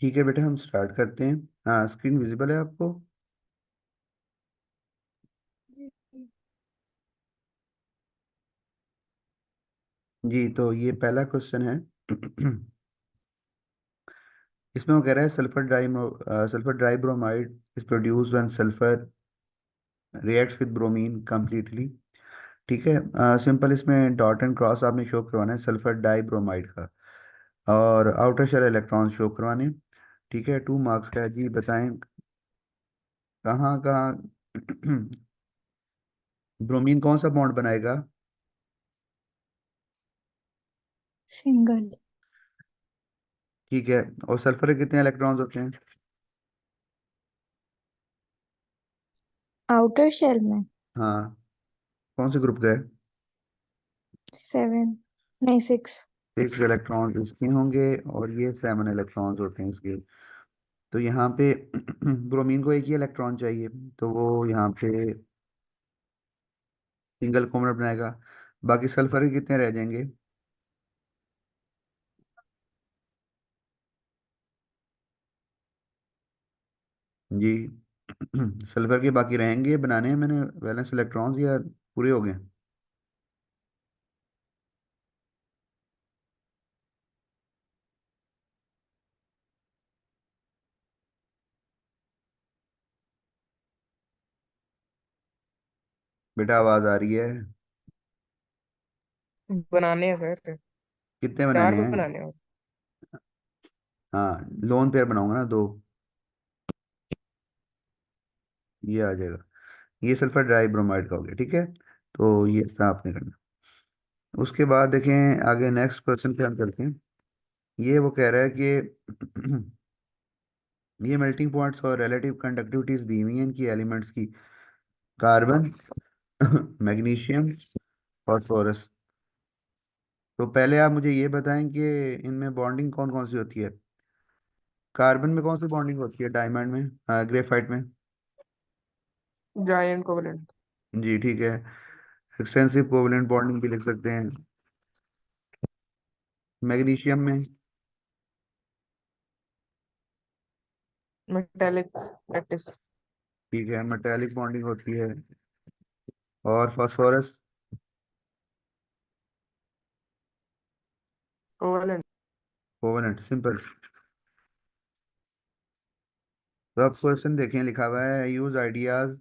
ठीक है बेटा, हम स्टार्ट करते हैं। हाँ, स्क्रीन विजिबल है आपको? जी, तो ये पहला क्वेश्चन है। इसमें वो कह रहा है sulphur dibromide is produce when sulphur reacts with bromine completely. ठीक है। सिंपल इसमें डॉट एंड क्रॉस आपने शो करवाना है सल्फर डाई ब्रोमाइड का, और आउटर शेल इलेक्ट्रॉन शो करवाने। ठीक है, 2 मार्क्स का है जी। बताएं कहाँ कहाँ ब्रोमीन कौन सा बॉन्ड बनाएगा? सिंगल। ठीक है। और सल्फर के कितने इलेक्ट्रॉन्स होते हैं? आउटर शेल में हाँ, कौन से ग्रुप का है? 7, नहीं 6। 6 इलेक्ट्रॉन्स इसके होंगे, और ये 7 इलेक्ट्रॉन्स होते हैं इसके। तो यहाँ पे ब्रोमीन को एक ही इलेक्ट्रॉन चाहिए, तो वो यहाँ पे सिंगल कॉमन बनाएगा। बाकी सल्फर के कितने रह जाएंगे? जी। सल्फर के बाकी रहेंगे, बनाने हैं मैंने वैलेंस इलेक्ट्रॉन्स, या पूरे हो गए? बेटा आवाज आ रही है? बनाने हैं सर। कितने चार बनाने हैं? बनाने हैं। हाँ, लोन पेयर बनाऊंगा ना, 2। ये आ जाएगा। ये सल्फर डाई ब्रोमाइड का हो गया। ठीक है, तो ये इतना आपने करना। उसके बाद देखें आगे, नेक्स्ट क्वेश्चन पे हम चलते हैं। ये वो कह रहा है कि ये मेल्टिंग पॉइंट्स और रिलेटिव कंडक्टिविटीज दी हुई हैं इनकी एलिमेंट्स की। Carbon, magnesium, phosphorus. तो पहले आप मुझे ये बताएं कि इनमें बॉन्डिंग कौन कौन सी होती है। कार्बन में कौन सी बॉन्डिंग होती है डायमंड में, ग्रेफाइट में? Giant covalent. जी ठीक है। एक्सटेंसिव कोवलेंट बॉन्डिंग भी लिख सकते हैं। मैग्नीशियम में? Metallic lattice. ठीक है, मेटालिक बॉन्डिंग होती है। और फॉस्फोरस? कोवलेंट। Covalent, simple. तो अब क्वेश्चन देखें, लिखा हुआ है use ideas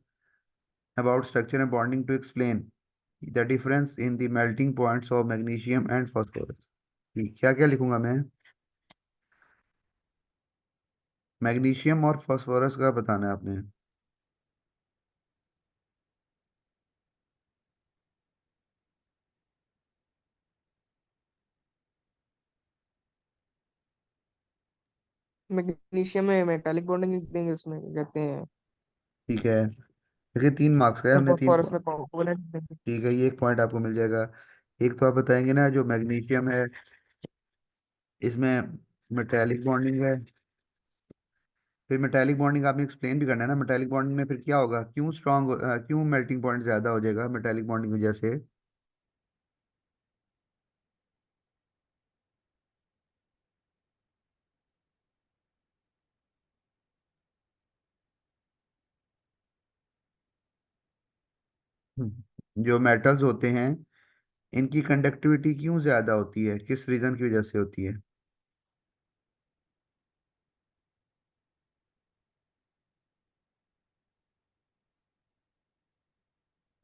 about structure and bonding to explain the difference in the melting points of magnesium and phosphorus. क्या क्या लिखूंगा मैं? मैग्नीशियम और फॉस्फोरस का बताना है आपने। मैग्नीशियम में मेटालिक बॉन्डिंग लिख देंगे, उसमें कहते हैं। ठीक है, देखिए 3 मार्क्स का है, और हमने तीन। फॉस्फोरस में कोवलेंट लिख देंगे। ठीक है, ये एक पॉइंट आपको मिल जाएगा। एक तो आप बताएंगे ना, जो मैग्नीशियम है इसमें मेटालिक बॉन्डिंग है। फिर मेटालिक बॉन्डिंग आपने एक्सप्लेन भी करना है ना, मेटालिक बॉन्डिंग में फिर क्या होगा, क्यों स्ट्रांग, क्यों मेल्टिंग पॉइंट ज्यादा हो जाएगा मेटालिक बॉन्डिंग की वजह से? जो मेटल्स होते हैं इनकी कंडक्टिविटी क्यों ज्यादा होती है, किस रीजन की वजह से होती है?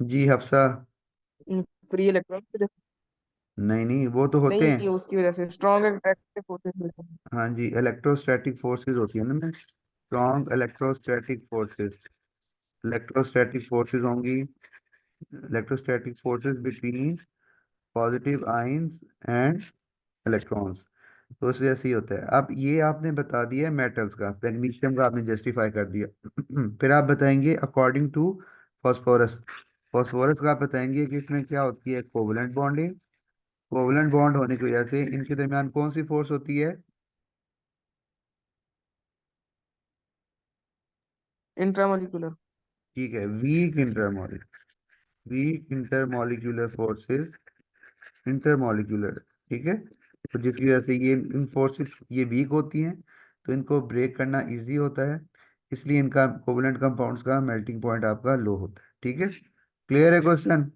जी हफ्सा? Free electron. नहीं नहीं, वो तो होते नहीं, हैं। उसकी वजह से स्ट्रॉन्ग अट्रैक्टिव फोर्सेस मिलते हैं। हाँ जी, इलेक्ट्रोस्टैटिक फोर्सेस होती है ना, strong electrostatic forces. Electrostatic forces होंगी, electrostatic forces between positive ions and electrons. तो इस वजह से ही होता है। अब ये आपने बता दिया मेटल्स का, मैग्नीशियम का आपने जस्टिफाई कर दिया। फिर आप बताएंगे अकॉर्डिंग टू फॉस्फोरस। फॉस्फोरस का आप बताएंगे कि इसमें क्या होती है, कोवलेंट बॉन्डिंग। कोवलेंट बॉन्ड होने की वजह से इनके दरमियान कौन सी फोर्स होती है? इंट्रामोलिकुलर। ठीक है, वीक इंटरमॉलिक्यूलर फोर्सेस, इंटरमॉलिक्यूलर। ठीक है, तो जिसकी वजह से ये इन फोर्सेस ये वीक होती हैं, तो इनको ब्रेक करना इजी होता है, इसलिए इनका कोवलेंट कंपाउंड्स का मेल्टिंग पॉइंट आपका लो होता है। ठीक है, क्लियर है क्वेश्चन?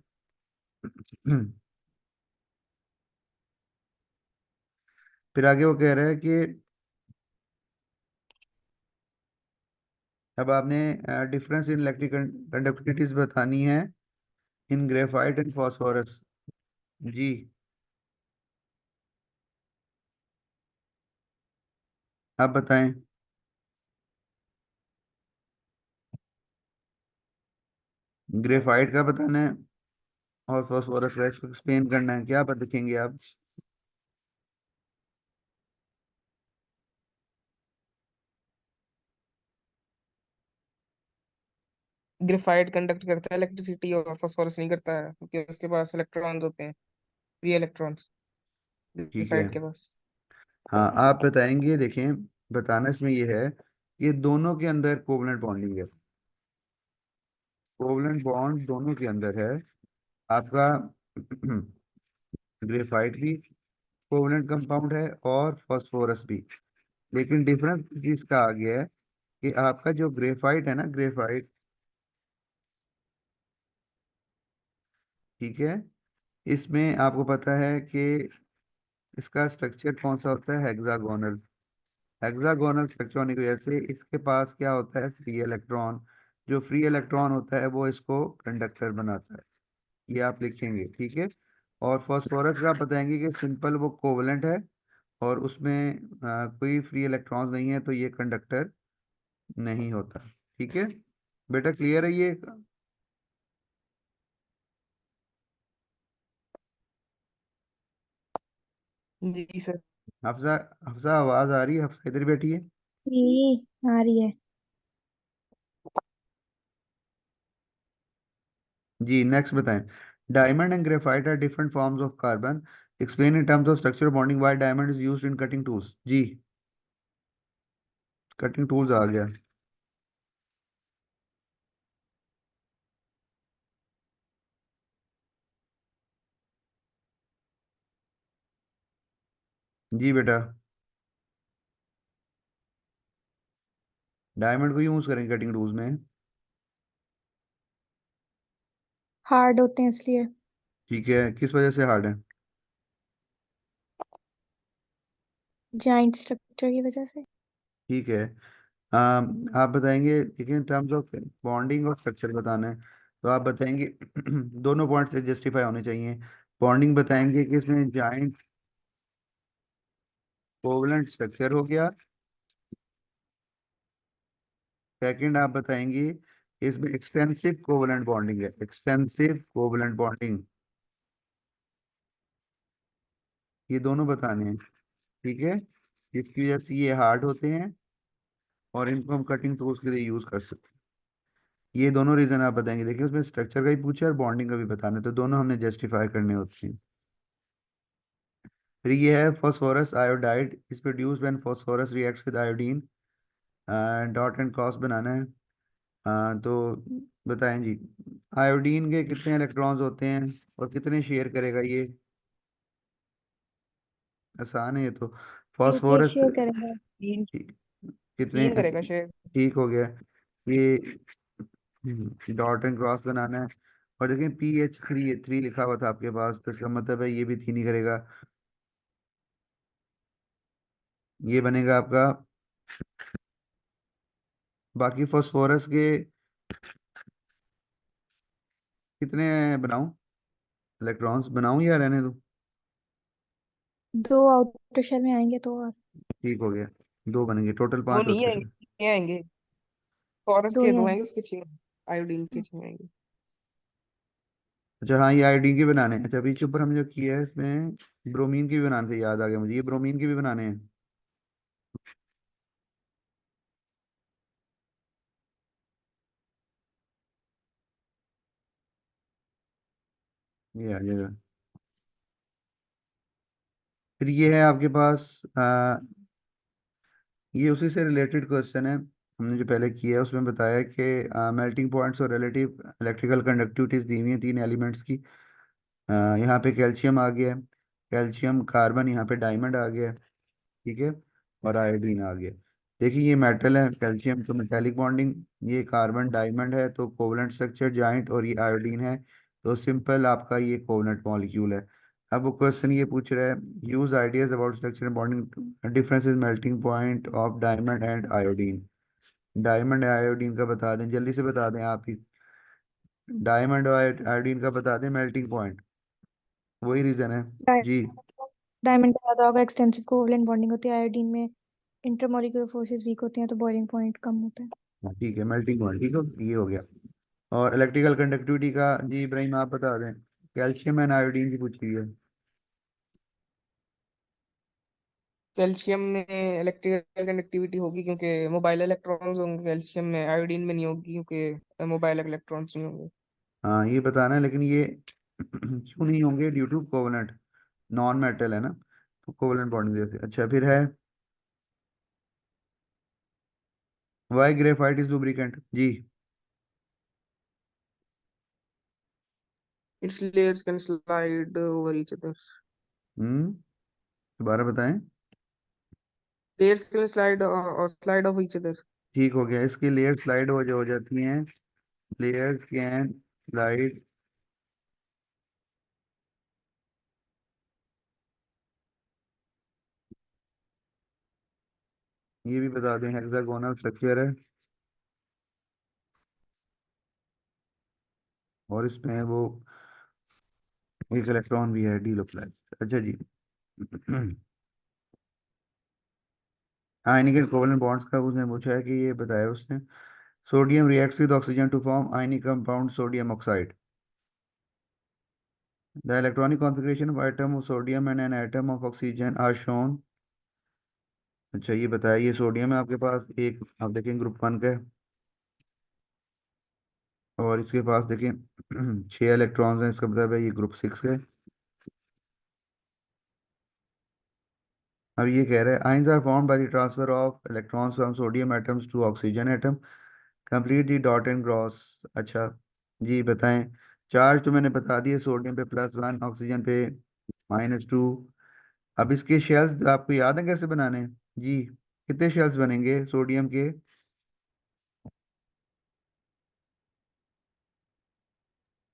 फिर आगे वो कह रहा है कि अब आपने डिफरेंस इन इलेक्ट्रिक कंडक्टिविटीज बतानी है इन ग्रेफाइट एंड फास्फोरस। जी, आप बताएं। ग्रेफाइट का बताना है और फास्फोरस का एक्सप्लेन करना है, क्या बता देखेंगे आप? ग्रेफाइट कंडक्ट करता है इलेक्ट्रिसिटी और फास्फोरस नहीं करता है, क्योंकि उसके पास इलेक्ट्रॉन्स होते हैं, फ्री इलेक्ट्रॉन्स ठीक है, ग्रेफाइट के पास। हाँ आप बताएंगे। देखें, बताना इसमें ये है, ये दोनों के अंदर कोवलेंट बॉन्डिंग है, कोवलेंट बॉन्ड दोनों के अंदर है आपका। ग्रेफाइट भी कोवलेंट कंपाउंड है और फास्फोरस भी, लेकिन डिफरेंस इसका आ गया है कि आपका जो ग्रेफाइट है ना, ग्रेफाइट, ठीक है, इसमें आपको पता है कि इसका स्ट्रक्चर कौन सा होता है? हेक्सागोनल। हेक्सागोनल स्ट्रक्चर होने की वजह से इसके पास क्या होता है? Free electron. जो फ्री इलेक्ट्रॉन होता है वो इसको कंडक्टर बनाता है, ये आप लिखेंगे। ठीक है, और फास्फोरस का आप बताएंगे कि सिंपल वो कोवलेंट है और उसमें कोई फ्री इलेक्ट्रॉन्स नहीं है, तो ये कंडक्टर नहीं होता। ठीक है बेटा, क्लियर है ये? जी सर। हफ्सा, हफ्सा आवाज आ रही है? हफ्सा इधर बैठी है। ये आ रही है। जी नेक्स्ट बताएं। Diamond and graphite are different forms of carbon, explain in terms of structure bonding why diamond is used in cutting tools. जी, कटिंग टूल्स आ गया। जी बेटा, डायमंड को यूज करेंगे कटिंग टूल्स में। हार्ड होते हैं इसलिए। ठीक है, किस वजह से हार्ड है? जॉइंट स्ट्रक्चर की वजह से। ठीक है, आप बताएंगे, ठीक है, इन टर्म्स ऑफ बॉन्डिंग और स्ट्रक्चर बताना है, तो आप बताएंगे दोनों पॉइंट से जस्टिफाई होने चाहिए। बॉन्डिंग बताएंगे कि इसमें जॉइंट कोवलेंट स्ट्रक्चर हो गया। सेकंड आप बताएंगे इसमें एक्सटेंसिव कोवलेंट बॉन्डिंग है, एक्सटेंसिव कोवलेंट बॉन्डिंग, ये दोनों बताने हैं। ठीक है, इसकी वजह से ये हार्ड होते हैं और इनको हम कटिंग टूल्स के लिए यूज कर सकते हैं। ये दोनों रीजन आप बताएंगे। देखिए उसमें स्ट्रक्चर का ही पूछा और बॉन्डिंग का भी बताना है, तो दोनों हमने जस्टिफाई करने होते हैं। फिर ये है phosphorus iodide is produce when phosphorus reacts with iodine, dot and cross बनाना है। तो बताएं जी, आयोडीन के कितने इलेक्ट्रॉन्स होते हैं और कितने शेयर करेगा ये? आसान है ये तो। एक एक फॉस्फोरस शेयर करेंगे। तीन। कितने? तीन करेगा शेयर। ठीक हो गया ये। डॉट एंड क्रॉस बनाना है, और देखिए PH3, 3 लिखा हुआ था आपके पास, तो इसका मतलब है ये भी 3 ही करेगा। ये बनेगा आपका। बाकी फॉस्फोरस के कितने बनाऊं? इलेक्ट्रॉन्स बनाऊं या रहने दूं? दो आउटर शेल में आएंगे तो और। ठीक हो गया, 2 बनेंगे, टोटल दो 5 नहीं होते आएंगे, हैं। 6 आएंगे। फॉरेस्ट दो के ही 2 आएंगे। आएंगे, उसके 6। आयोडीन के 6 आएंगे। अच्छा हाँ, ये आयोडीन के बनाने हैं। अच्छा, बीच ऊपर हमने जो किया है इसमें ब्रोमीन के भी बनाने थे, याद आ गया मुझे, ये ब्रोमीन के भी बनाने हैं। ये आ जाएगा। फिर ये है आपके पास ये उसी से रिलेटेड क्वेश्चन है, हमने जो पहले किया है उसमें बताया कि मेल्टिंग पॉइंट्स और रिलेटिव इलेक्ट्रिकल कंडक्टिविटीज दी हुई हैं 3 एलिमेंट्स की। यहाँ पे कैल्शियम आ गया है, कैल्शियम कार्बन, यहाँ पे डायमंड आ गया है, ठीक है, और आयोडीन आ गया। देखिए ये मेटल है कैल्शियम, तो मेटेलिक बॉन्डिंग। ये कार्बन डायमंड है तो कोवलेंट स्ट्रक्चर जॉइंट, और ये आयोडीन है तो सिंपल आपका ये कोवलेंट मॉलिक्यूल है। अब वो क्वेश्चन ये पूछ रहा है, use ideas about structure and bonding differences melting point of diamond and iodine. Diamond iodine का बता दें, जल्दी से बता दें आप ही। डायमंड और आयोडीन का बता दें मेल्टिंग पॉइंट, वही रीजन है। जी डायमंड का ज्यादा होगा, एक्सटेंसिव कोवलेंट बॉन्डिंग होती है। आयोडीन में इंटरमॉलिक्यूलर फोर्सेस वीक होती हैं तो बॉइलिंग पॉइंट कम होता है। हाँ, ठीक है मेल्टिंग पॉइंट, ठीक है ये हो गया। और इलेक्ट्रिकल कंडक्टिविटी का जी इब्राहिम आप बता दें, कैल्शियम एंड आयोडीन की पूछी है। कैल्शियम में इलेक्ट्रिकल कंडक्टिविटी होगी क्योंकि मोबाइल इलेक्ट्रॉन्स होंगे, कैल्शियम में। आयोडीन में नहीं होगी क्योंकि मोबाइल इलेक्ट्रॉन्स नहीं होंगे। हाँ ये बताना है, लेकिन ये क्यों नहीं होंगे, due to covalent, non metal है ना, तो कोवलेंट बॉन्डिंग जैसे। अच्छा फिर है, वाई ग्रेफाइट इज लुब्रिकेंट जी। Its layers can slide over each other. दोबारा बताएं। लेयर्स कैन स्लाइड और स्लाइड ऑफ ईच अदर। ठीक हो गया, इसकी लेयर स्लाइड हो जाती हैं, लेयर्स कैन स्लाइड। ये भी बता दें, हेक्सागोनल स्ट्रक्चर है और इसमें वो एक इलेक्ट्रॉन भी है, डी लोकलाइज्ड। अच्छा जी आयनिक कोवलेंट बॉन्ड्स का उसने पूछा है कि ये बताया उसने। Sodium reacts with oxygen to form ionic compound sodium oxide. The electronic configuration of atom of sodium and an atom of oxygen are shown. अच्छा ये बताया, ये सोडियम है आपके पास एक, आप देखें ग्रुप 1 का है, और इसके पास देखें 6 इलेक्ट्रॉन्स हैं, इसका मतलब है ये ग्रुप 6 है। अब ये कह रहा है ions are formed by the transfer of electrons from sodium atoms to oxygen atom, complete the dot and cross. अच्छा जी बताएं, चार्ज तो मैंने बता दिए, सोडियम पे +1, ऑक्सीजन पे -2। अब इसके शेल्स आपको याद है कैसे बनाने हैं जी, कितने शेल्स बनेंगे सोडियम के।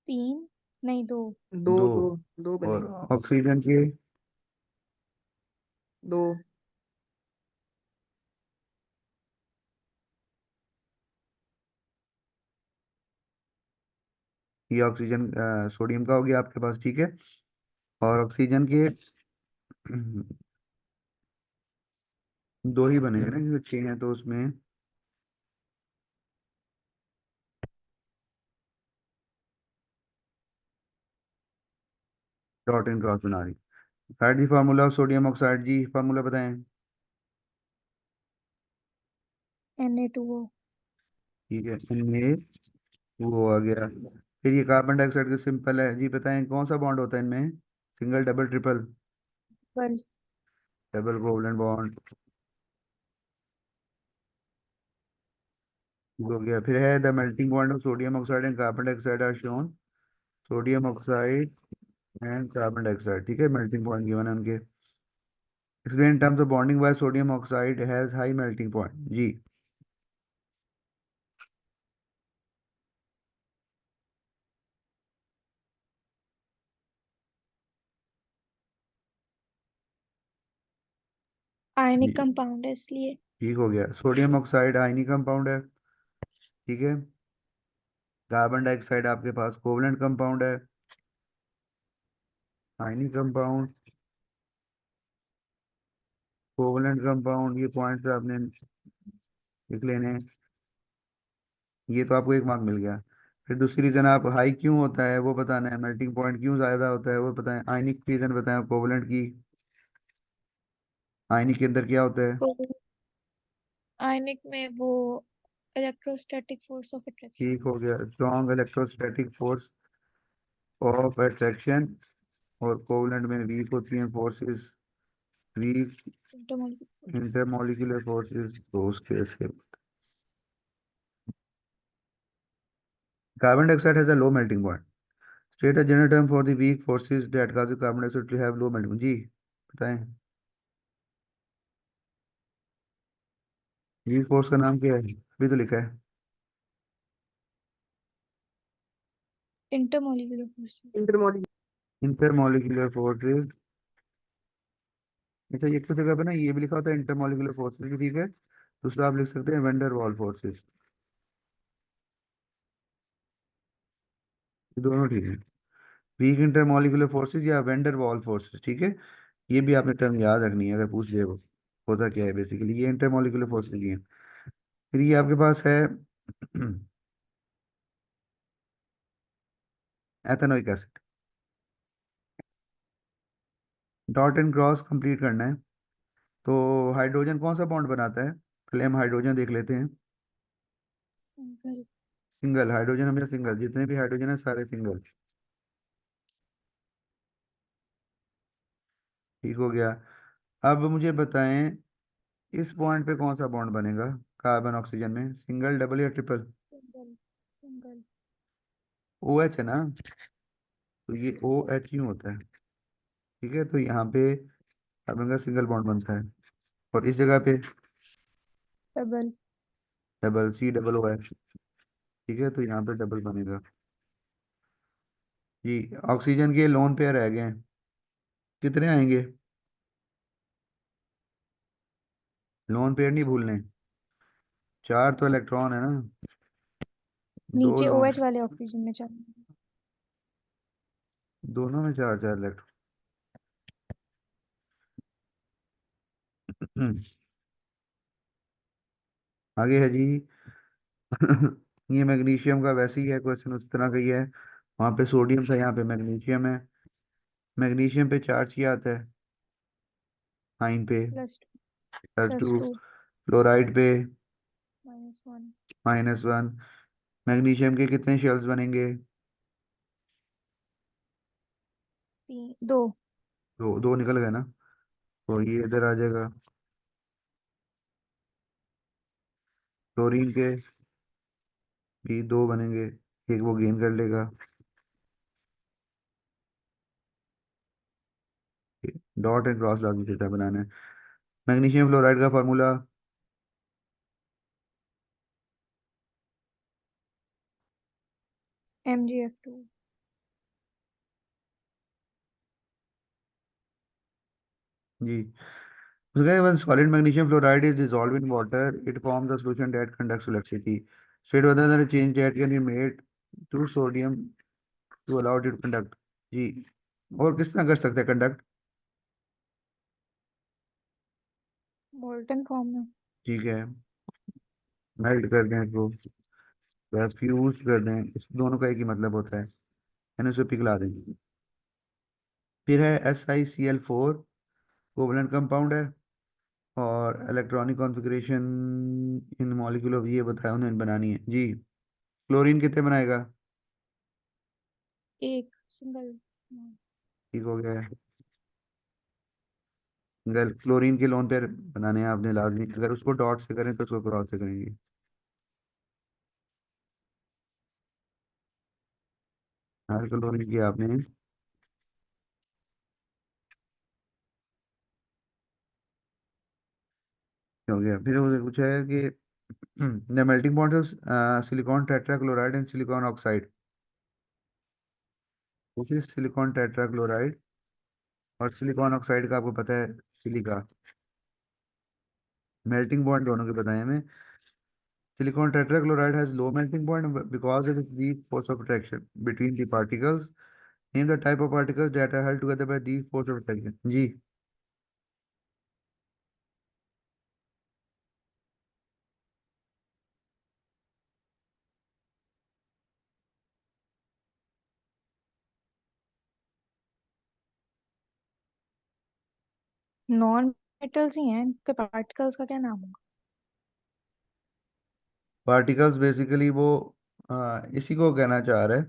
3, नहीं 2। दो दो। दो दो और बनेंगे। ऑक्सीजन के, दो। ये ऑक्सीजन सोडियम का हो गया आपके पास, ठीक है। और ऑक्सीजन के 2 ही बनेंगे ना, क्योंकि 6 हैं तो उसमें डॉट एंड क्रॉस बना रही। Find the formula of sodium oxide जी, फार्मूला बताएं। Na2O। ठीक है, इनमें वो आ गया। फिर ये कार्बन डाइऑक्साइड का सिंपल है जी, बताएं कौन सा बॉन्ड होता है इनमें, सिंगल डबल ट्रिपल। बल। डबल कोवलेंट बॉन्ड हो गया। फिर है the melting point of sodium oxide and carbon dioxide are shown. Sodium oxide and carbon dioxide, ठीक है, मेल्टिंग पॉइंट गिवन है उनके। Explain in terms of bonding why sodium oxide has high melting point जी। Ionic जी compound है इसलिए। ठीक हो गया, सोडियम ऑक्साइड आयनिक कंपाउंड है, ठीक है। कार्बन डाइऑक्साइड आपके पास कोवलेंट कंपाउंड है, आयनिक कंपाउंड, कोवलेंट कंपाउंड, ये पॉइंट्स आपने लिख लेने हैं। ये तो आपको 1 मार्क मिल गया। फिर दूसरी रीजन आप हाई क्यों होता है वो बताना है, मेल्टिंग पॉइंट क्यों ज़्यादा होता है वो बताएं, आयनिक रीजन बताएं, कोवलेंट की। आयनिक के अंदर क्या होता है। तो आयनिक में वो इलेक्ट्रोस्टैटिक फोर्स ऑफ अट्रैक्शन। ठीक हो गया, strong electrostatic force of attraction, और कोवलेंट में वीक होती हैं forces, weak intermolecular. Intermolecular forces, तो उसके से। Carbon dioxide has a low melting point, state a general term for the weak forces that cause carbon dioxide to have low melting जी, बताएं। जी फोर्स का नाम क्या है, अभी तो लिखा है। Intermolecular forces. Intermolecular. Intermolecular forces. अच्छा एक तो जगह पे ना ये भी लिखा होता है इंटरमोलिकुलर फोर्सेस भी, ठीक है। दूसरा आप लिख सकते हैं वेंडर वॉल फोर्सेस। ये दोनों ठीक है। वीक इंटरमोलिकुलर फोर्सेस या वेंडर वॉल फोर्सेस, ठीक है। ये भी आपने टर्म याद रखनी है अगर पूछ ले वो। होता क्या है बेसिकली, ये इंटरमोलिकुलर फोर्सेस ही है। फिर ये आपके पास है ethanoic acid. Dot and cross complete करना है। तो हाइड्रोजन कौन सा बॉन्ड बनाता है, पहले हम हाइड्रोजन देख लेते हैं। सिंगल। सिंगल हाइड्रोजन, हमें सिंगल, जितने भी हाइड्रोजन है सारे सिंगल। ठीक हो गया। अब मुझे बताएं इस पॉइंट पे कौन सा बॉन्ड बनेगा कार्बन ऑक्सीजन में, सिंगल डबल या triple. Single. Single. O H है ना, तो ये ओ एच यू होता है। ठीक है, तो यहाँ पे कार्बन का सिंगल बॉन्ड बनता है। और इस जगह पे double. Double, C double O H. ठीक है, तो यहाँ पे डबल बनेगा। जी। ऑक्सीजन के लोन पेयर रह गए हैं, कितने आएंगे। लोन पेयर नहीं भूलने, चार तो इलेक्ट्रॉन है ना, दो नीचे लोन, ओएच वाले ऑक्सीजन में चार। दोनों में चार चार इलेक्ट्रॉन। आगे है जी। ये मैग्नीशियम का वैसे ही है, क्वेश्चन उस तरह का ही है। वहाँ पे सोडियम था, यहाँ पे मैग्नीशियम है। मैग्नीशियम पे चार्ज किया आता है 9 पे, plus two. Plus plus 2। Two. Fluoride पे -1। -1। मैग्नीशियम के कितने शेल्स बनेंगे। तीन। दो। दो, दो निकल गए ना, तो ये इधर आ जाएगा। क्लोरीन के भी दो बनेंगे, एक वो गेन कर लेगा। Dot and cross dot theta बनाना है। मैग्नीशियम फ्लोराइड का फार्मूला MgF2। जी। Okay, when solid magnesium fluoride is dissolved in water, it forms a solution that conducts electricity. State whether the change that can be made to sodium to allow it to conduct. जी। और किस तरह कर सकते हैं conduct. Molten form में। ठीक है, melt कर दें इसको या फ्यूज कर दें, इस दोनों का एक ही मतलब होता है, यानी उसको पिघला दें। फिर है SiCl4, कोवलेंट कंपाउंड है। और electronic configuration in molecule of, ये बताया उन्हें बनानी है जी। क्लोरीन कितने बनाएगा। एक। सिंगल। ठीक हो गया है। अगर क्लोरीन के लोन पेयर बनाने हैं आपने लाजमी, अगर उसको डॉट से करें तो उसको क्रॉस से करेंगे। हर क्लोरीन की आपने हो गया। फिर उसे कुछ है कि the melting point of silicon tetrachloride and silicon oxide. This is silicon tetrachloride, और सिलिकॉन ऑक्साइड का आपको पता है सिलिका। मेल्टिंग पॉइंट दोनों के बताए हमें। Silicon tetrachloride has low melting point because it is weak force of attraction between the particles. Name the type of particles that are held together by the force of attraction जी। Non metals ही हैं, इनके particles का क्या नाम होगा। Particles basically वो इसी को कहना चाह रहा है।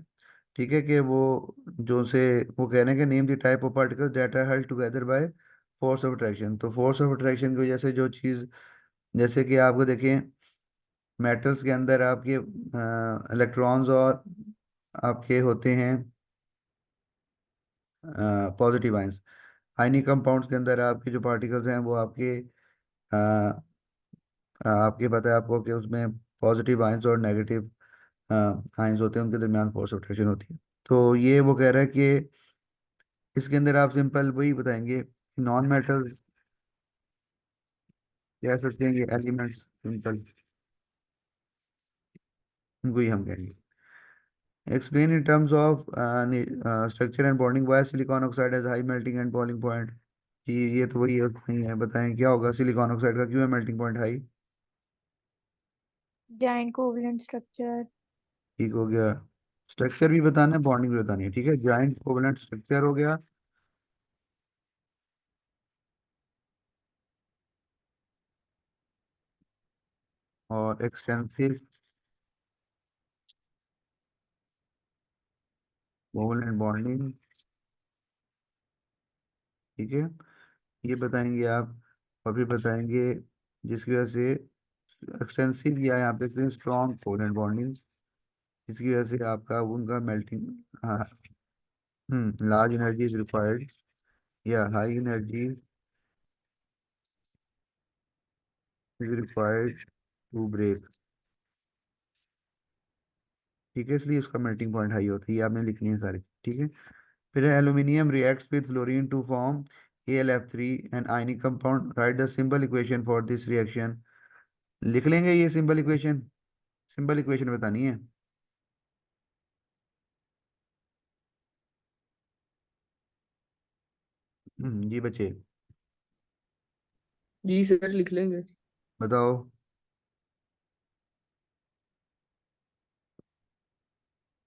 ठीक है, कि वो जो से वो कह रहे हैं कि name the type of particles that are held together by force of attraction. तो फोर्स ऑफ अट्रैक्शन की वजह से जो चीज़, जैसे कि आपको देखें मेटल्स के अंदर आपके इलेक्ट्रॉन्स और आपके होते हैं पॉजिटिव आयंस। आयनिक कंपाउंड्स के अंदर आपके जो पार्टिकल्स हैं वो आपके आपके पता है आपको कि उसमें पॉजिटिव आयंस और नेगेटिव आयंस होते हैं, उनके दरमियान फोर्स ऑफ अट्रैक्शन होती है। तो ये वो कह रहा है कि इसके अंदर आप सिंपल वही बताएंगे, नॉन मेटल कह सकते हैं, ये एलिमेंट्स सिंपल, उनको ही हम कहेंगे। Explain in terms of structure and bonding why silicon oxide has high melting and boiling point. ये तो वही नहीं है, बताएं क्या होगा सिलिकॉन ऑक्साइड का क्यों है melting point high. Giant covalent structure. ठीक हो गया, स्ट्रक्चर भी बताना है बॉन्डिंग भी बतानी है, ठीक है। जॉइंट कोवलेंट स्ट्रक्चर हो गया, और एक्सटेंसिव कोवलेंट बॉन्डिंग, ठीक है, ये बताएंगे आप। और फिर बताएंगे जिसकी वजह से एक्सटेंसिव या यहाँ पे स्ट्रॉन्ग कोवलेंट बॉन्डिंग, जिसकी वजह से आपका उनका मेल्टिंग, हाँ, लार्ज एनर्जी इज रिक्वायर्ड या high energy is required to break, ठीक है, इसलिए उसका मेल्टिंग पॉइंट हाई होता है, ये आपने लिखनी है सारी, ठीक है। फिर aluminium reacts with fluorine to form AlF3 an ionic compound, write the symbol equation for this reaction. लिख लेंगे ये सिंबल इक्वेशन, सिंबल इक्वेशन बतानी है। जी बच्चे जी सर, लिख लेंगे। बताओ।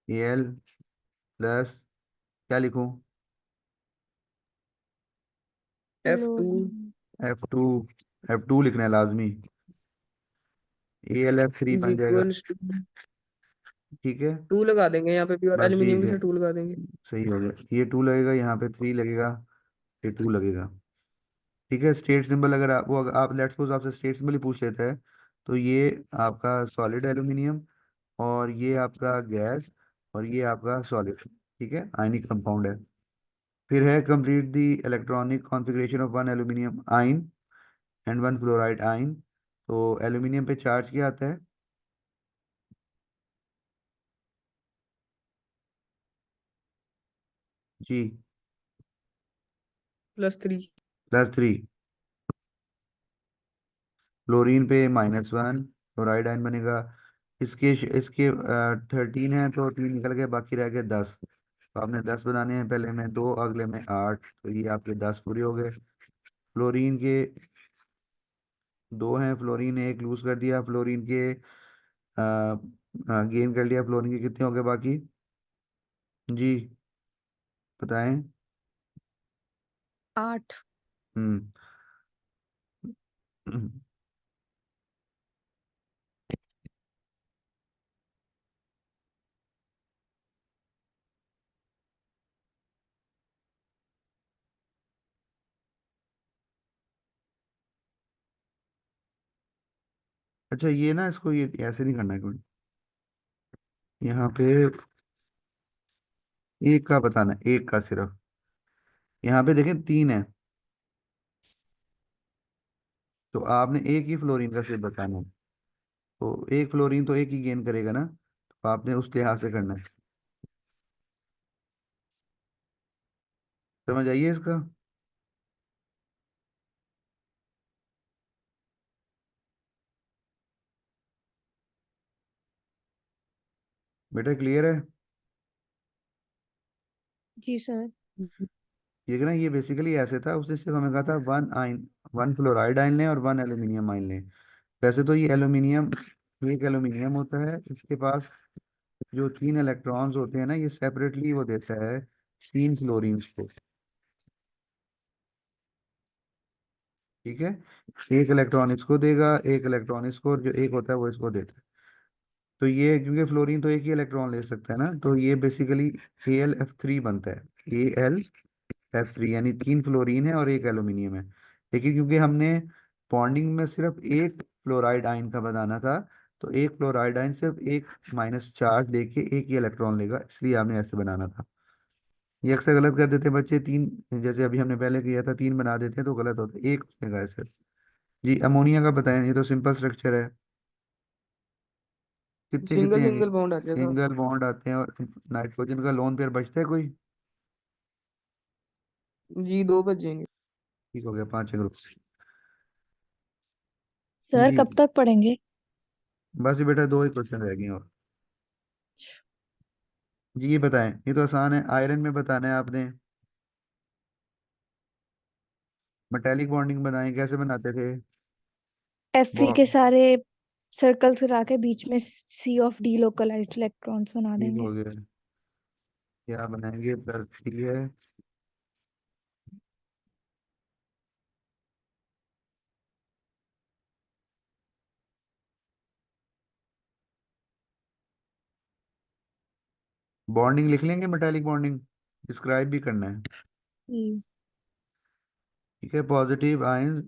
Al प्लस क्या लिखूं, F2 फ्लोरीन। F2, F2 लिखना है लाजमी, AlF3 इज बन जाएगा, इक्वल्स टू ठीक है। 2 लगा देंगे यहाँ पे भी, और बस ठीक एल्यूमिनियम के है, साथ 2 लगा देंगे। सही हो गया, ये 2 लगेगा, यहाँ पे 3 लगेगा, ये 2 लगेगा, ठीक है। स्टेट सिंबल अगर आप वो अगर आप लेट्स सपोज आपसे स्टेट सिंबल ही पूछ लेता है, तो ये आपका सॉलिड एल्यूमिनियम, और ये आपका गैस, और ये आपका सॉलिड, ठीक है, आयनिक कंपाउंड है। फिर है complete the electronic configuration of one aluminium ion and one fluoride ion. तो एल्यूमिनियम पे चार्ज क्या आता है जी, +3। +3। फ्लोरीन पे -1, फ्लोराइड आयन बनेगा। इसके 13 है, तो 3 निकल गए, बाकी रह गए 10। तो आपने 10 बनाने हैं, पहले में 2 अगले में 8, तो ये आपके 10 पूरे हो गए। फ्लोरीन के 2 हैं, फ्लोरीन ने 1 लूज कर दिया, फ्लोरीन के गेन कर लिया, फ्लोरीन के कितने हो गए बाकी जी, बताएं। 8। हम्म अच्छा, ये ना इसको ये ऐसे नहीं करना है क्यों, यहाँ पे एक का बताना है, एक का सिर्फ, यहाँ पे देखें 3 है, तो आपने एक ही फ्लोरीन का सिर्फ बताना है। तो एक फ्लोरीन तो एक ही गेन करेगा ना, तो आपने उस लिहाज से करना है, समझ आइए इसका। बेटा क्लियर है। जी सर। ये ना ये बेसिकली ऐसे था, उसने सिर्फ हमें कहा था वन आइन, वन फ्लोराइड आइन लें और वन एल्यूमिनियम आइन लें। वैसे तो ये एल्यूमिनियम, एक एल्यूमिनियम होता है, इसके पास जो 3 इलेक्ट्रॉन्स होते हैं ना, ये सेपरेटली वो देता है 3 फ्लोरीन्स को, ठीक है। एक इलेक्ट्रॉन इसको देगा, एक इलेक्ट्रॉन इसको, और जो एक होता है वो इसको देता है। तो ये क्योंकि फ्लोरीन तो एक ही इलेक्ट्रॉन ले सकता है ना, तो ये बेसिकली AlF3 बनता है, AlF3, यानी 3 फ्लोरीन है और एक एल्यूमिनियम है। लेकिन क्योंकि हमने बॉन्डिंग में सिर्फ एक फ्लोराइड आयन का बनाना था, तो एक फ्लोराइड आयन सिर्फ एक माइनस चार्ज लेके एक ही इलेक्ट्रॉन लेगा, इसलिए आपने ऐसे बनाना था। ये अक्सर गलत कर देते हैं बच्चे, 3 जैसे अभी हमने पहले किया था, 3 बना देते हैं तो गलत होता है, एक उसने कहा है सिर्फ, जी अमोनिया का बताएं, ये तो सिंपल स्ट्रक्चर है। कितने कितने सिंगल हैं? सिंगल बॉन्ड आ जाएगा। सिंगल बॉन्ड आते हैं, और नाइट्रोजन का लोन पेयर बचता है कोई? जी 2 बच जाएंगे। ठीक हो गया, 5 ग्रुप। सर जी कब तक पढ़ेंगे? बस ये बेटा, 2 ही क्वेश्चन रह गए और। जी ये बताएं, ये तो आसान है, आयरन में बताना है आपने। मेटेलिक बॉन्डिंग बताएं, कैसे बनाते थे? Fe बहुत के सारे सर्कल्स करा के बीच में सी ऑफ डी लोकलाइज्ड इलेक्ट्रॉन्स बना ठीक देंगे। हो गया। क्या बनाएंगे? प्लस 3 है। बॉन्डिंग लिख लेंगे, मेटेलिक बॉन्डिंग डिस्क्राइब भी करना है। हम्म। ठीक है, positive ions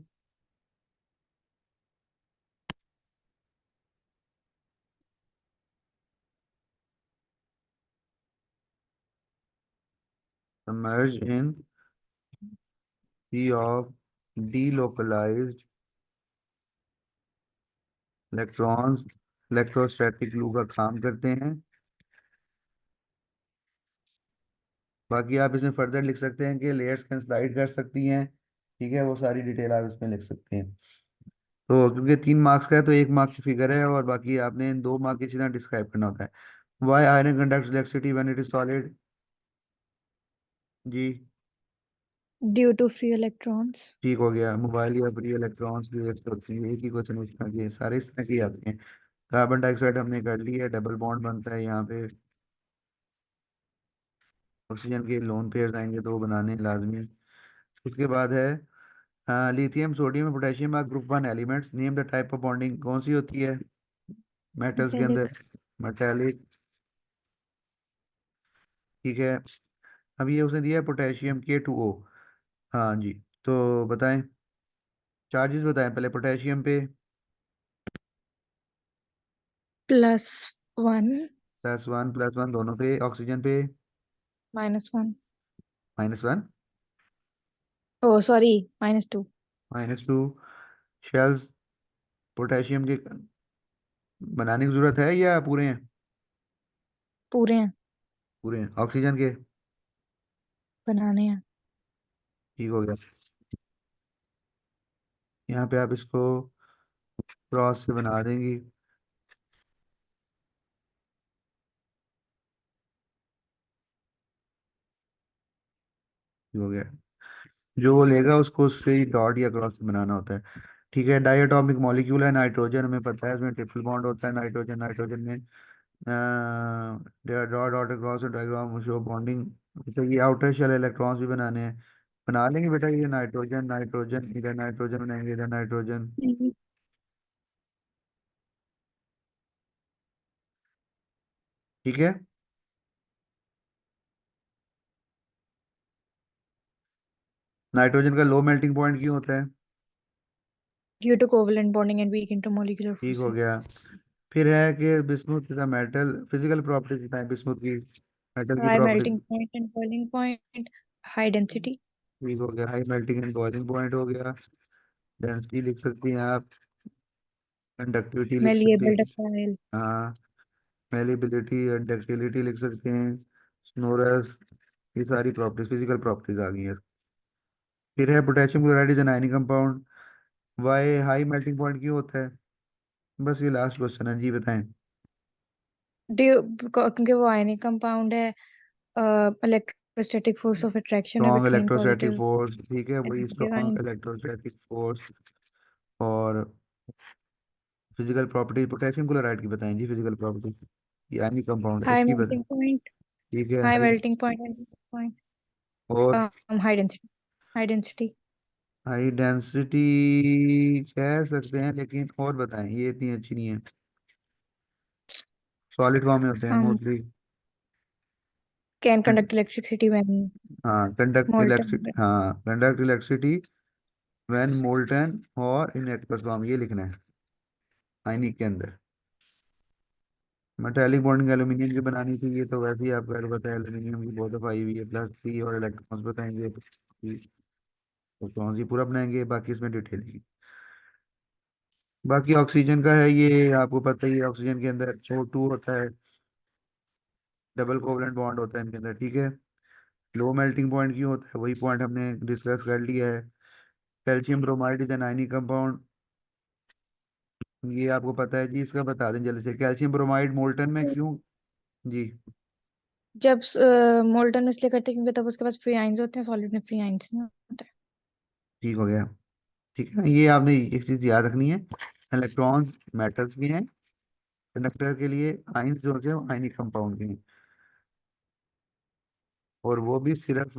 submerged in sea of delocalized electrons electrostatic glue का काम करते हैं। बाकी आप इसमें फर्दर लिख सकते हैं कि लेयर्स कैन स्लाइड कर सकती हैं। ठीक है, वो सारी डिटेल आप इसमें लिख सकते हैं। तो क्योंकि 3 मार्क्स का है, तो 1 मार्क्स की फिगर है, और बाकी आपने इन 2 मार्क की चीज़ें डिस्क्राइब करना होता है। Why iron conducts electricity when it is solid? जी ड्यू टू फ्री इलेक्ट्रॉन्स। ठीक हो गया। मोबाइल या फ्री इलेक्ट्रॉन्स की वेस्ट होती है, एक ही क्वेश्चन पूछना चाहिए, सारे इस तरह के ही आते हैं। कार्बन डाइऑक्साइड हमने कर लिया, डबल बॉन्ड बनता है यहाँ पे। ऑक्सीजन के लोन पेयर्स आएंगे तो वो बनाने लाजमी है। उसके बाद है lithium sodium potassium are group 1 elements, name the type of bonding कौन सी होती है मेटल्स के मेटेलिक। अंदर? मेटेलिक। ठीक है। अब ये उसने दिया है पोटेशियम K2O। हाँ जी, तो बताएं, चार्जेस बताएं पहले पोटेशियम पे। +1। +1 +1 दोनों पे। ऑक्सीजन पे -1। -1 ओ सॉरी, -2। -2। शेल्स पोटेशियम के बनाने की जरूरत है या पूरे हैं? पूरे हैं। पूरे हैं। ऑक्सीजन के? बनाने हैं। ठीक हो गया। यहाँ पे आप इसको क्रॉस से बना देंगी। ठीक हो गया। जो वो लेगा उसको उससे डॉट या क्रॉस से बनाना होता है। ठीक है, डायटोमिक मॉलिक्यूल है नाइट्रोजन, हमें पता है इसमें ट्रिपल बॉन्ड होता है नाइट्रोजन नाइट्रोजन में। Dot dot cross diagram show bonding. तो ये आउटर शेल इलेक्ट्रॉन्स भी बनाने हैं, बना लेंगे बेटा। ये नाइट्रोजन नाइट्रोजन, इधर नाइट्रोजन बनाएंगे, इधर नाइट्रोजन। हम्म। ठीक है। नाइट्रोजन का लो मेल्टिंग पॉइंट क्यों होता है? Due to covalent bonding and weak intermolecular ठीक हो फोर्सेस। गया। फिर है कि बिस्मुथ का मेटल फिजिकल प्रॉपर्टीज बताएं, बिस्मुथ की मेटल की high properties. Melting point and boiling point. High density. ठीक हो गया, high melting and boiling point हो गया। डेंसिटी लिख सकती हैं आप, कंडक्टिविटी लिख सकते मेलिएबल हैं। डक्टाइल। हाँ, मेलिबिलिटी एंड डक्टिलिटी लिख सकते हैं, स्नोरस। ये सारी प्रॉपर्टीज, फिजिकल प्रॉपर्टीज आ गई है। फिर है potassium chloride is an ionic compound, why high melting point क्यों होता है? बस ये लास्ट क्वेश्चन है, जी बताएं। ड्यू क्योंकि वो आयनिक कंपाउंड है। इलेक्ट्रोस्टैटिक फोर्स ऑफ अट्रैक्शन है strong between electrostatic positive force, ठीक है, एंड वही negative strong ion. Electrostatic force. और फिजिकल प्रॉपर्टी पोटेशियम क्लोराइड की बताएं जी, फिजिकल प्रॉपर्टी, यानी कंपाउंड है हाई इसकी बताएं। Melting point. ठीक है, high high. Melting point and point. और high density. High density. High density कह सकते हैं, लेकिन और बताएं, ये इतनी अच्छी नहीं है। सॉलिड फॉर्म में होते हैं mostly. Can conduct electricity when हाँ कंडक्ट मोल्टन। इलेक्ट्रिसिटी, हाँ कंडक्ट इलेक्ट्रिसिटी व्हेन मोल्टन और इन एक्वस फॉर्म, ये लिखना है आयनिक के अंदर। मेटेलिक बॉन्डिंग एल्यूमिनियम की बनानी थी, ये तो वैसे ही आपको अगर पता है, एल्यूमिनियम की बहुत दफा आई हुई है। +3 और इलेक्ट्रॉन्स बताएंगे, इलेक्ट्रॉन्स ही पूरा बनाएंगे, बाकी इसमें डिटेल है। बाकी ऑक्सीजन का है, ये आपको पता ही है, ऑक्सीजन के अंदर O2 होता है, डबल कोवलेंट बॉन्ड होता है इनके अंदर, ठीक है। लो मेल्टिंग पॉइंट क्यों होता है, वही पॉइंट हमने डिस्कस कर लिया है। Calcium bromide is an ionic compound, ये आपको पता है जी, इसका बता दें जल्दी से, कैल्शियम ब्रोमाइड मोल्टन में क्यों। जी। जब मोल्टन इसलिए करते हैं क्योंकि तब उसके पास फ्री आयंस होते हैं, सॉलिड में फ्री आयंस नहीं होते। ठीक हो गया। ठीक है, ये आपने एक चीज याद रखनी है, इलेक्ट्रॉन्स मेटल्स भी हैं, कंडक्टर के लिए आयंस जो होते हैं वो आयनिक कंपाउंड के हैं, और वो भी सिर्फ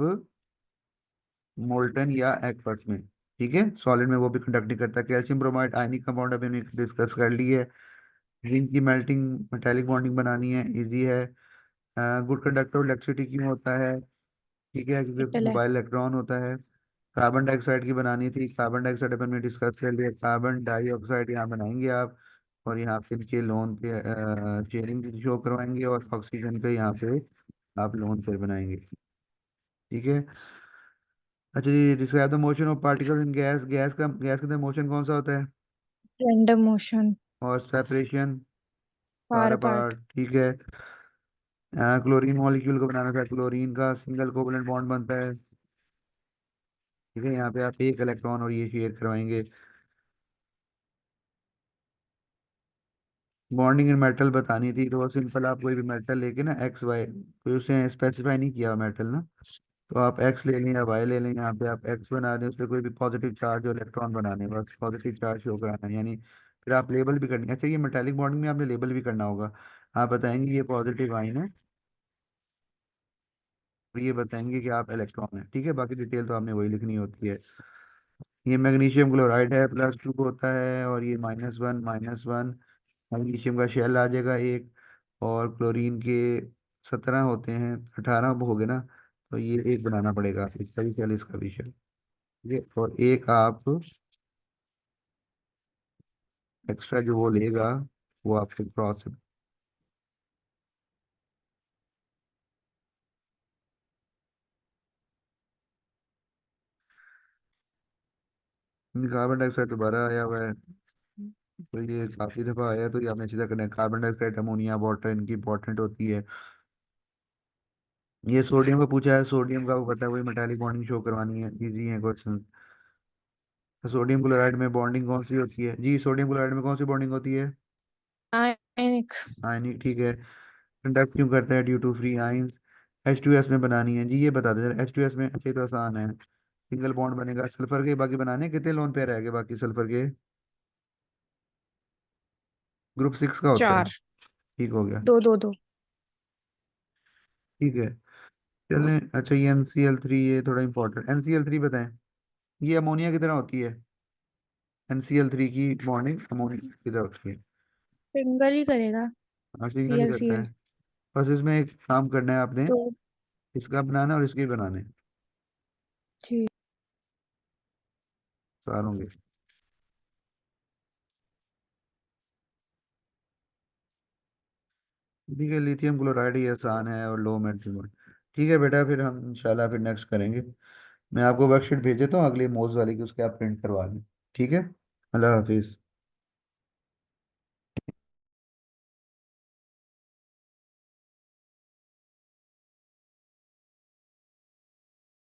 मोल्टन या एक्वस में। ठीक है, सॉलिड में वो भी कंडक्ट नहीं करता। कैल्शियम ब्रोमाइड आयनिक कंपाउंड अभी हमने डिस्कस कर ली है। जिंक की मेल्टिंग मेटेलिक बॉन्डिंग बनानी है, इजी है। गुड कंडक्टर इलेक्ट्रिसिटी क्यों होता है, ठीक है, क्योंकि मेटल है। मोबाइल इलेक्ट्रॉन होता है। कार्बन डाइऑक्साइड की बनानी थी, कार्बन डाइऑक्साइड अपन ने डिस्कस कर लिया, कार्बन डाइऑक्साइड यहाँ बनाएंगे आप, और यहाँ पे नीचे लोन पे शेयरिंग शो करवाएंगे, और ऑक्सीजन पे यहाँ पे आप लोन पे बनाएंगे। ठीक है। अच्छा जी, describe the motion of particle in gas, gas के अंदर मोशन कौन सा होता है, रैंडम मोशन। और separation, far far apart. Apart, ठीक है। क्लोरीन मॉलिक्यूल को बनाना था, क्लोरीन का सिंगल कोवलेंट बॉन्ड बनता है, ठीक है, यहाँ पे आप एक इलेक्ट्रॉन और ये शेयर करवाएंगे। बॉन्डिंग इन मेटल बतानी थी, तो सिंपल आप कोई भी मेटल लेके ना, XY, कोई उसे स्पेसिफाई नहीं किया मेटल ना, तो आप X ले लें या Y ले लें, यहाँ पे आप X बना दें, उस पर कोई भी पॉजिटिव चार्ज और इलेक्ट्रॉन बनाने, बस पॉजिटिव चार्ज शो कराना है, यानी फिर आप लेबल भी करनी है। अच्छा, ये मेटालिक बॉन्डिंग में आपने लेबल भी करना होगा, आप बताएंगे ये पॉजिटिव आइन है, और ये बताएंगे कि आप इलेक्ट्रॉन है, ठीक है, बाकी डिटेल तो आपने वही लिखनी होती है। ये मैग्नीशियम क्लोराइड है, +2 होता है, और ये -1 -1, मैग्नीशियम का शेल आ जाएगा एक, और क्लोरीन के 17 होते हैं, 18 हो गए ना, तो ये एक बनाना पड़ेगा, इसका भी शेल, इसका भी शेल, ठीक है, और एक आप एक्स्ट्रा जो वो लेगा, वो आपको क्रॉस, कार्बन डाइऑक्साइड दोबारा आया हुआ है, तो ये काफी दफा आया है, तो ये आपने सीधा करना है, कार्बन डाइऑक्साइड, अमोनिया, वाटर इनकी इंपॉर्टेंट होती है। ये सोडियम का पूछा है, सोडियम का वो पता है, वही मेटालिक बॉन्डिंग शो करवानी है, इजी है क्वेश्चन। सोडियम क्लोराइड में बॉन्डिंग कौन सी होती है जी, सोडियम क्लोराइड में कौन सी बॉन्डिंग होती है, आयनिक। आयनिक, ठीक है। कंडक्ट क्यों करता है, due to free ions. H2S में बनानी है जी, ये बता दे H2S में, अच्छे तो आसान है, सिंगल बॉन्ड बनेगा सल्फर के, बाकी बनाने कितने लोन पे रह गए बाकी सल्फर के, ग्रुप 6 का होता है, 4। ठीक हो गया। 2 2 2। ठीक है, चलें। अच्छा, ये NCl3, ये थोड़ा इंपॉर्टेंट, NCl3 बताएं, ये अमोनिया की तरह होती है, NCl3 की बॉन्डिंग अमोनिया की तरह होती है। सिंगल ही करेगा। हाँ, सिंगल ही Cl करता Cl। है, बस इसमें एक काम करना है आपने, तो इसका बनाना और इसके बनाने, ठीक। सारों के। ठीक है, लिथियम क्लोराइड ही आसान है और लो मेल्टिंग। ठीक है बेटा, फिर हम इंशाल्लाह फिर नेक्स्ट करेंगे। मैं आपको वर्कशीट भेज देता हूँ अगली मोज वाली की, उसके आप प्रिंट करवा लें। ठीक है, अल्लाह हाफिज़।